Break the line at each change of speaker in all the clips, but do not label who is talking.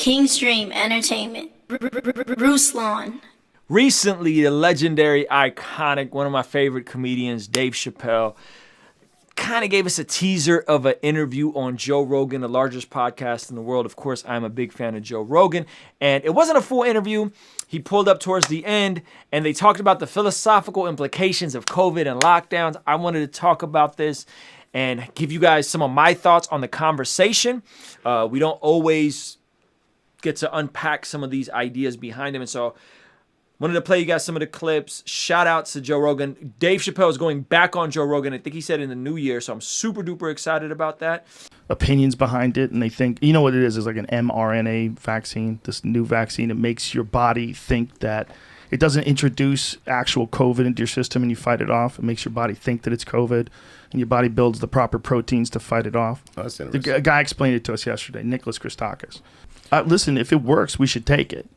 Kingstream Entertainment. Ruslan.
Recently, the legendary, iconic, one of my favorite comedians, Dave Chappelle, kind of gave us a teaser of an interview on Joe Rogan, the largest podcast in the world. Of course, I'm a big fan of Joe Rogan. And it wasn't a full interview. He pulled up towards the end, and they talked about the philosophical implications of COVID and lockdowns. I wanted to talk about this and give you guys some of my thoughts on the conversation. We don't always get to unpack some of these ideas behind them. And so wanted to play you guys some of the clips. Shout outs to Joe Rogan. Dave Chappelle is going back on Joe Rogan. I think he said in the new year, so I'm super duper excited about that.
Opinions behind it, and they think, you know what it is like an mRNA vaccine, this new vaccine. It makes your body think that it doesn't introduce actual COVID into your system and you fight it off. It makes your body think that it's COVID, and your body builds the proper proteins to fight it off.
Oh, that's interesting.
The guy explained it to us yesterday, Nicholas Christakis. Listen, if it works, we should take it.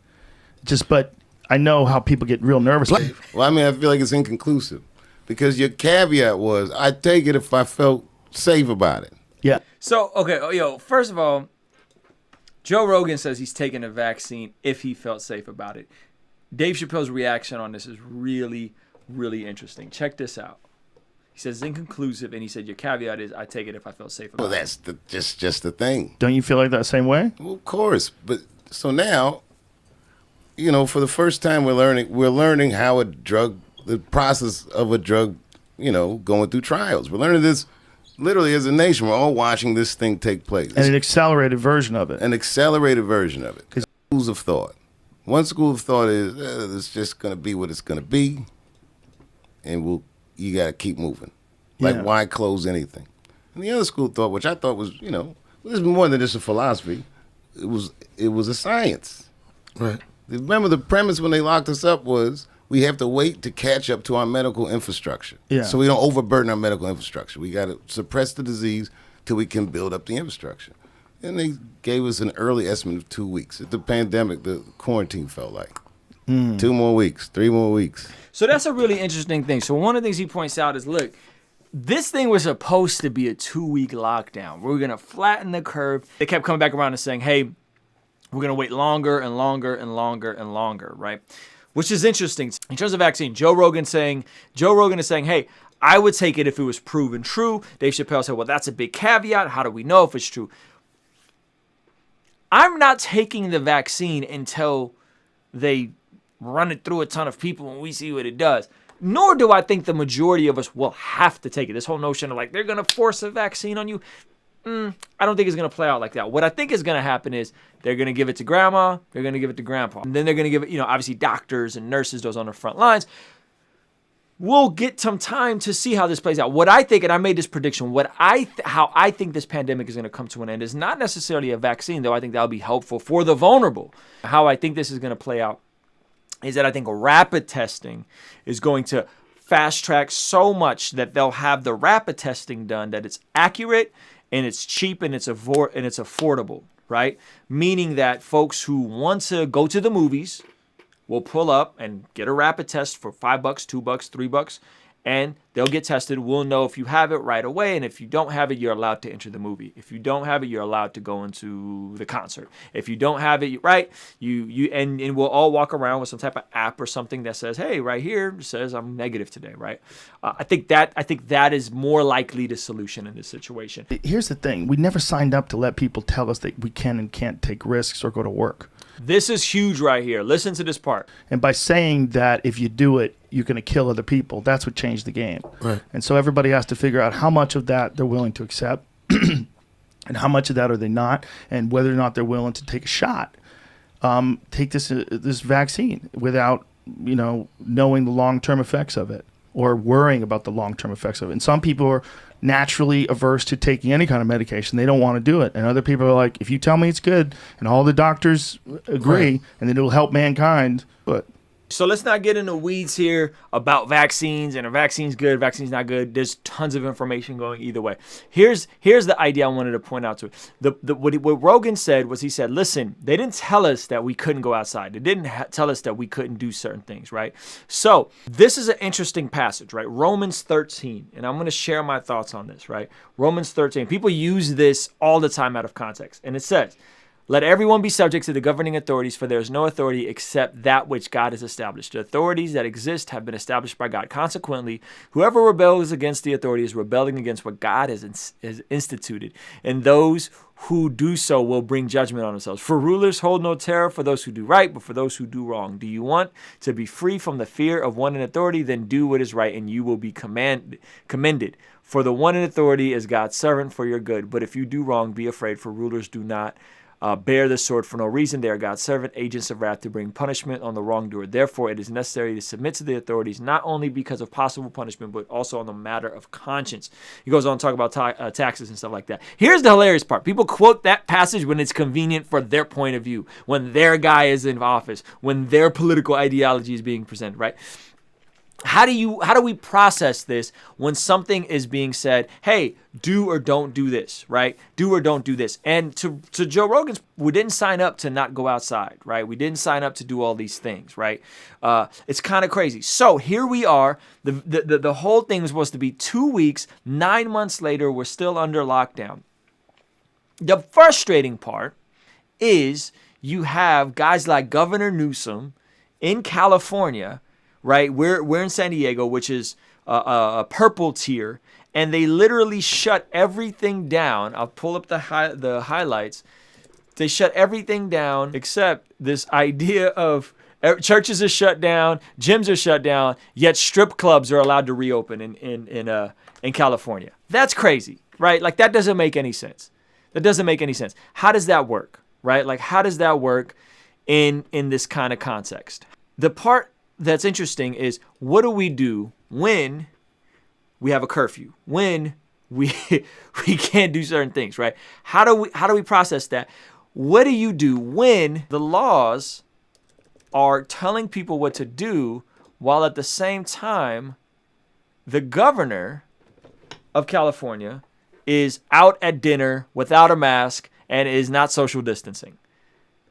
But I know how people get real nervous.
Well, I mean, I feel like it's inconclusive because your caveat was, I'd take it if I felt safe about it.
Yeah.
So, okay, first of all, Joe Rogan says he's taking a vaccine if he felt safe about it. Dave Chappelle's reaction on this is really, really interesting. Check this out. He says it's inconclusive, and he said your caveat is, I take it if I felt safe about it.
Well, that's just the thing.
Don't you feel like that same way?
Well, of course. But so now, you know, for the first time, we're learning how the process of a drug, you know, going through trials. We're learning this literally as a nation. We're all watching this thing take place.
And an accelerated version of it.
An accelerated version of it. Schools of thought. One school of thought is, it's just going to be what it's going to be, and you got to keep moving. Like, why close anything? And the other school of thought, which I thought was, you know, this is more than just a philosophy. It was a science.
Right.
Remember, the premise when they locked us up was we have to wait to catch up to our medical infrastructure.
Yeah.
So we don't overburden our medical infrastructure. We got to suppress the disease till we can build up the infrastructure. And they gave us an early estimate of 2 weeks. The pandemic, the quarantine felt like. 2 more weeks, 3 more weeks.
So that's a really interesting thing. So one of the things he points out is, look, this thing was supposed to be a 2-week lockdown. We're going to flatten the curve. They kept coming back around and saying, hey, we're going to wait longer and longer and longer and longer, right? Which is interesting. In terms of vaccine, Joe Rogan is saying, hey, I would take it if it was proven true. Dave Chappelle said, well, that's a big caveat. How do we know if it's true? I'm not taking the vaccine until they run it through a ton of people and we see what it does. Nor do I think the majority of us will have to take it. This whole notion of like, they're going to force a vaccine on you. I don't think it's going to play out like that. What I think is going to happen is they're going to give it to grandma, they're going to give it to grandpa. And then they're going to give it, obviously doctors and nurses, those on the front lines. We'll get some time to see how this plays out. What I think, and I made this prediction, how I think this pandemic is going to come to an end is not necessarily a vaccine, though I think that'll be helpful for the vulnerable. How I think this is going to play out is that I think rapid testing is going to fast track so much that they'll have the rapid testing done that it's accurate and it's cheap and it's affordable, right? Meaning that folks who want to go to the movies will pull up and get a rapid test for $5, $2, $3, and they'll get tested. We'll know if you have it right away, and if you don't have it, you're allowed to enter the movie. If you don't have it, you're allowed to go into the concert. If you don't have it, right, and we'll all walk around with some type of app or something that says, hey, right here, it says I'm negative today, right? I think that is more likely the solution in this situation.
Here's the thing. We never signed up to let people tell us that we can and can't take risks or go to work.
This is huge right here. Listen to this part.
And by saying that if you do it, you're going to kill other people, that's what changed the game.
Right.
And so everybody has to figure out how much of that they're willing to accept and how much of that are they not, and whether or not they're willing to take a shot, take this vaccine without, knowing the long-term effects of it or worrying about the long-term effects of it. And some people are naturally averse to taking any kind of medication. They don't want to do it. And other people are like, if you tell me it's good and all the doctors agree, right, and that it'll help mankind, but
So let's not get into weeds here about vaccines and a vaccine's good, vaccine's not good. There's tons of information going either way. Here's the idea I wanted to point out to it. What Rogan said was, he said, listen, they didn't tell us that we couldn't go outside. They didn't tell us that we couldn't do certain things, right? So this is an interesting passage, right? Romans 13, and I'm going to share my thoughts on this, right? Romans 13. People use this all the time out of context. And it says, Let everyone be subject to the governing authorities, for there is no authority except that which God has established. The authorities that exist have been established by God. Consequently, whoever rebels against the authority is rebelling against what God has instituted, and those who do so will bring judgment on themselves. For rulers hold no terror for those who do right, but for those who do wrong. Do you want to be free from the fear of one in authority? Then do what is right, and you will be commended. For the one in authority is God's servant for your good. But if you do wrong, be afraid, for rulers do not bear the sword for no reason. They are God's servant, agents of wrath to bring punishment on the wrongdoer. Therefore, it is necessary to submit to the authorities, not only because of possible punishment, but also on the matter of conscience. He goes on to talk about taxes and stuff like that. Here's the hilarious part. People quote that passage when it's convenient for their point of view, when their guy is in office, when their political ideology is being presented, right? How do we process this when something is being said, hey, do or don't do this, right? Do or don't do this. And to Joe Rogan's, we didn't sign up to not go outside, right? We didn't sign up to do all these things, right? It's kind of crazy. So here we are. The whole thing was supposed to be 2 weeks. 9 months later, we're still under lockdown. The frustrating part is you have guys like Governor Newsom in California, right? We're in San Diego, which is a purple tier, and they literally shut everything down. I'll pull up the highlights. They shut everything down except this idea of churches are shut down, gyms are shut down, yet strip clubs are allowed to reopen in California. That's crazy, right? Like, that doesn't make any sense. That doesn't make any sense. How does that work, right? Like, how does that work in this kind of context? The part that's interesting is, what do we do when we have a curfew, when we can't do certain things, right? How do we process that? What do you do when the laws are telling people what to do, while at the same time the governor of California is out at dinner without a mask and is not social distancing?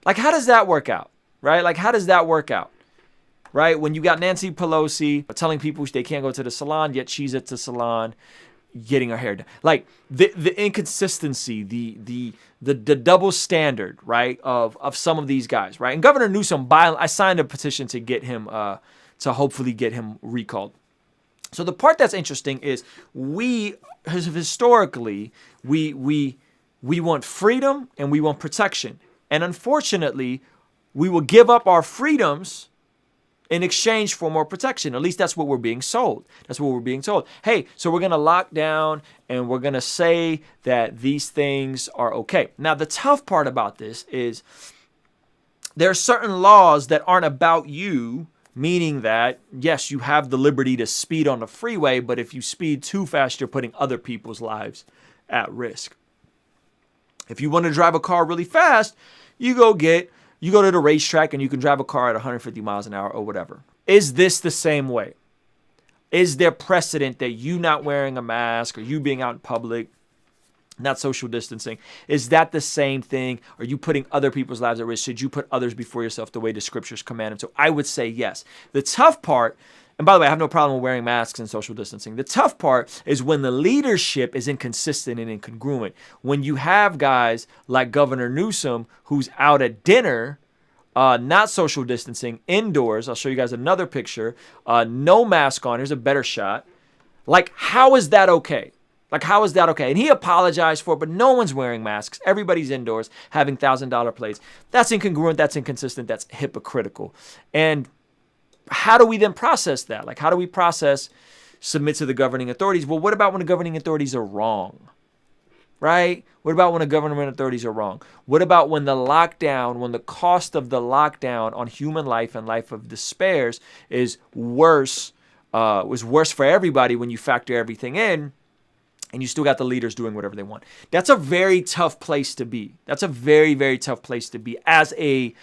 Like, how does that work out, right? Like, how does that work out? Right? When you got Nancy Pelosi telling people they can't go to the salon, yet she's at the salon getting her hair done. Like, the inconsistency, the double standard, right, of some of these guys, right? And Governor Newsom, I signed a petition to get him, to hopefully get him recalled. So the part that's interesting is historically, we want freedom and we want protection. And unfortunately, we will give up our freedoms in exchange for more protection. At least that's what we're being sold. That's what we're being told. Hey, so we're going to lock down and we're going to say that these things are okay. Now, the tough part about this is there are certain laws that aren't about you, meaning that, yes, you have the liberty to speed on the freeway, but if you speed too fast, you're putting other people's lives at risk. If you want to drive a car really fast, you go to the racetrack and you can drive a car at 150 miles an hour or whatever. Is this the same way? Is there precedent that you not wearing a mask or you being out in public, not social distancing, is that the same thing? Are you putting other people's lives at risk? Should you put others before yourself the way the scriptures command them to? I would say yes. The tough part, and by the way, I have no problem with wearing masks and social distancing. The tough part is when the leadership is inconsistent and incongruent. When you have guys like Governor Newsom, who's out at dinner, not social distancing, indoors. I'll show you guys another picture. No mask on. Here's a better shot. Like, how is that okay? Like, how is that okay? And he apologized for it, but no one's wearing masks. Everybody's indoors having $1,000 plates. That's incongruent. That's inconsistent. That's hypocritical. And how do we then process that? Like, how do we process submit to the governing authorities? Well, what about when the governing authorities are wrong? Right? What about when the government authorities are wrong? What about when the lockdown, when the cost of the lockdown on human life and life of despairs is worse, was worse for everybody when you factor everything in, and you still got the leaders doing whatever they want? That's a very tough place to be. That's a very, very tough place to be as a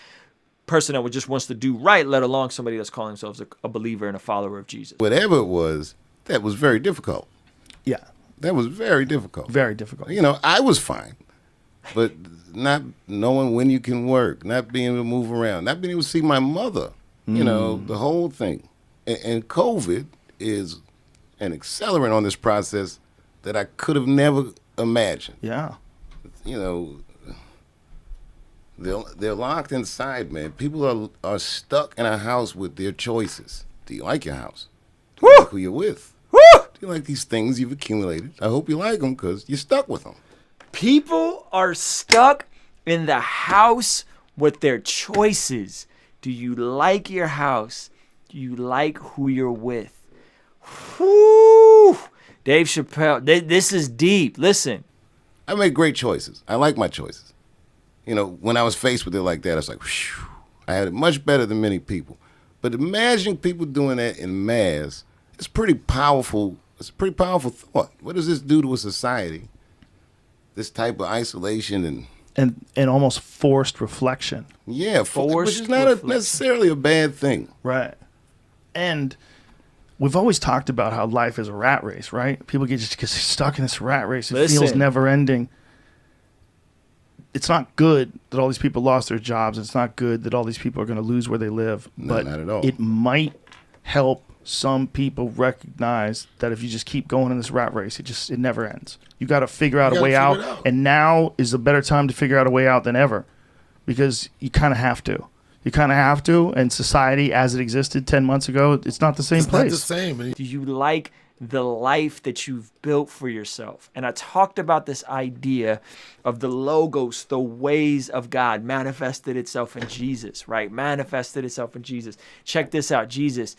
person that just wants to do right, let alone somebody that's calling themselves a believer and a follower of Jesus.
Whatever it was, that was very difficult.
Yeah.
That was very difficult.
Very difficult.
You know, I was fine, but not knowing when you can work, not being able to move around, not being able to see my mother, you know, the whole thing. And COVID is an accelerant on this process that I could have never imagined.
Yeah.
You know, They're locked inside, man. People are stuck in a house with their choices. Do you like your house? Do you like who you're with?
Woo!
Do you like these things you've accumulated? I hope you like them because you're stuck with them.
People are stuck in the house with their choices. Do you like your house? Do you like who you're with? Whoo! Dave Chappelle, this is deep. Listen.
I make great choices. I like my choices. You know, when I was faced with it like that, I was like, whew, I had it much better than many people. But imagining people doing that in mass, it's pretty powerful. It's a pretty powerful thought. What does this do to a society? This type of isolation
and almost forced reflection.
Yeah,
Forced
which is not necessarily a bad thing.
Right. And we've always talked about how life is a rat race, right? People get stuck in this rat race. It feels never ending. It's not good that all these people lost their jobs. It's not good that all these people are going to lose where they live.
No,
but
not at all.
It might help some people recognize that if you just keep going in this rat race, it never ends. You got to figure out a way out. And now is a better time to figure out a way out than ever, because you kind of have to. You kind of have to. And society as it existed 10 months ago, it's not the same place.
It's not the same.
Do you like the life that you've built for yourself? And I talked about this idea of the logos, the ways of God manifested itself in Jesus, right? Manifested itself in Jesus. Check this out. Jesus,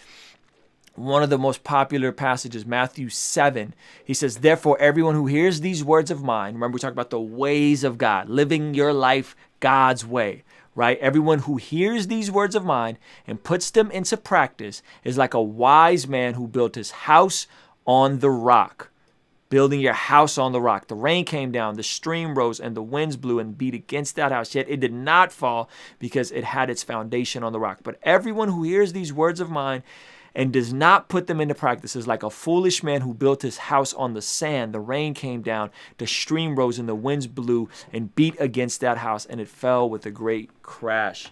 one of the most popular passages, Matthew 7, he says, therefore, everyone who hears these words of mine, remember we talked about the ways of God, living your life God's way, right? Everyone who hears these words of mine and puts them into practice is like a wise man who built his house on the rock. Building your house on the rock. The rain came down, the stream rose, and the winds blew and beat against that house. Yet it did not fall because it had its foundation on the rock. But everyone who hears these words of mine and does not put them into practice is like a foolish man who built his house on the sand. The rain came down, the stream rose, and the winds blew and beat against that house, and it fell with a great crash.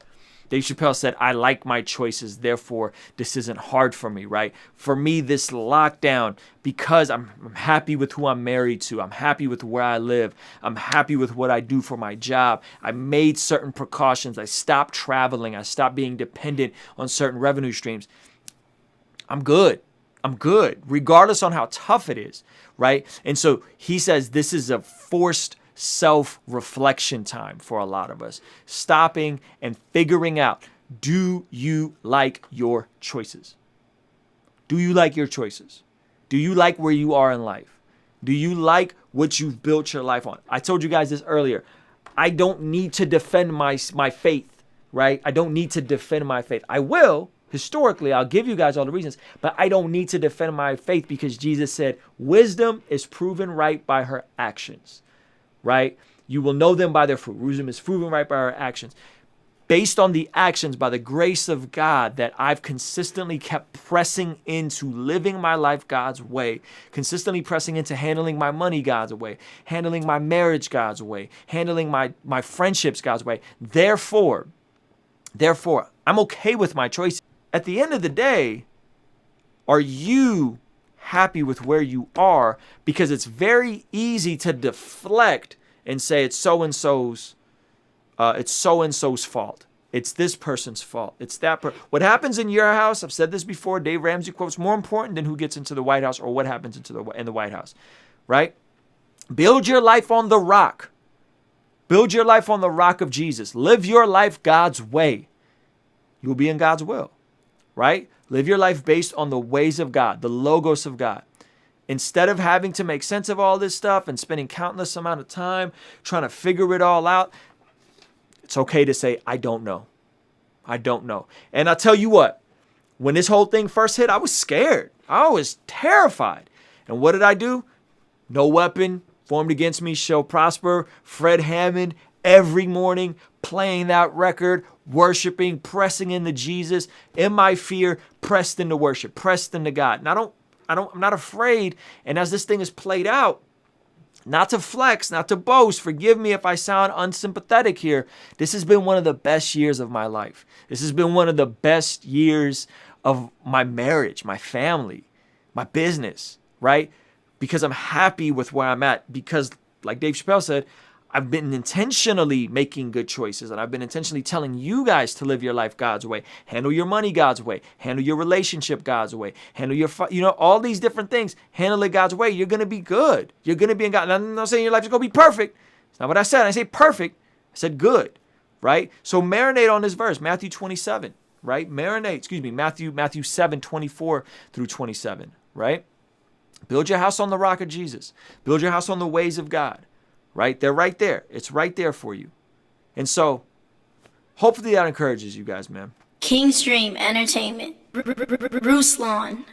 Dave Chappelle said, I like my choices, therefore this isn't hard for me, right? For me, this lockdown, because I'm happy with who I'm married to, I'm happy with where I live, I'm happy with what I do for my job, I made certain precautions, I stopped traveling, I stopped being dependent on certain revenue streams. I'm good. I'm good, regardless on how tough it is, right? And so he says this is a forced self-reflection time for a lot of us. Stopping and figuring out, do you like your choices? Do you like your choices? Do you like where you are in life? Do you like what you've built your life on? I told you guys this earlier. I don't need to defend my faith, right? I don't need to defend my faith. I will. Historically, I'll give you guys all the reasons, but I don't need to defend my faith because Jesus said, wisdom is proven right by her actions, right? You will know them by their fruit. Wisdom is proven right by her actions. Based on the actions, by the grace of God, that I've consistently kept pressing into living my life God's way, consistently pressing into handling my money God's way, handling my marriage God's way, handling my friendships God's way. Therefore, I'm okay with my choices. At the end of the day, are you happy with where you are? Because it's very easy to deflect and say it's so-and-so's fault. It's this person's fault. It's that What happens in your house, I've said this before, Dave Ramsey quotes, more important than who gets into the White House or what happens in the White House, right? Build your life on the rock. Build your life on the rock of Jesus. Live your life God's way. You'll be in God's will. Right? Live your life based on the ways of God, the logos of God. Instead of having to make sense of all this stuff and spending countless amount of time trying to figure it all out, it's okay to say, I don't know. I don't know. And I'll tell you what, when this whole thing first hit, I was scared. I was terrified. And what did I do? No weapon formed against me shall prosper. Fred Hammond, every morning, playing that record, worshiping, pressing into Jesus. In my fear, pressed into worship, pressed into God. And I'm not afraid. And as this thing is played out, not to flex, not to boast, forgive me if I sound unsympathetic here. This has been one of the best years of my life. This has been one of the best years of my marriage, my family, my business, right? Because I'm happy with where I'm at. Because like Dave Chappelle said, I've been intentionally making good choices, and I've been intentionally telling you guys to live your life God's way, handle your money God's way, handle your relationship God's way, handle your, all these different things, handle it God's way. You're going to be good. You're going to be in God. I'm not saying your life is going to be perfect. It's not what I said. I say perfect. I said good, right? So marinate on this verse, Matthew 27, right? Matthew 7, 24 through 27, right? Build your house on the rock of Jesus. Build your house on the ways of God. Right? They're right there. It's right there for you. And so, hopefully that encourages you guys, man.
King's Dream Entertainment. Ruslan.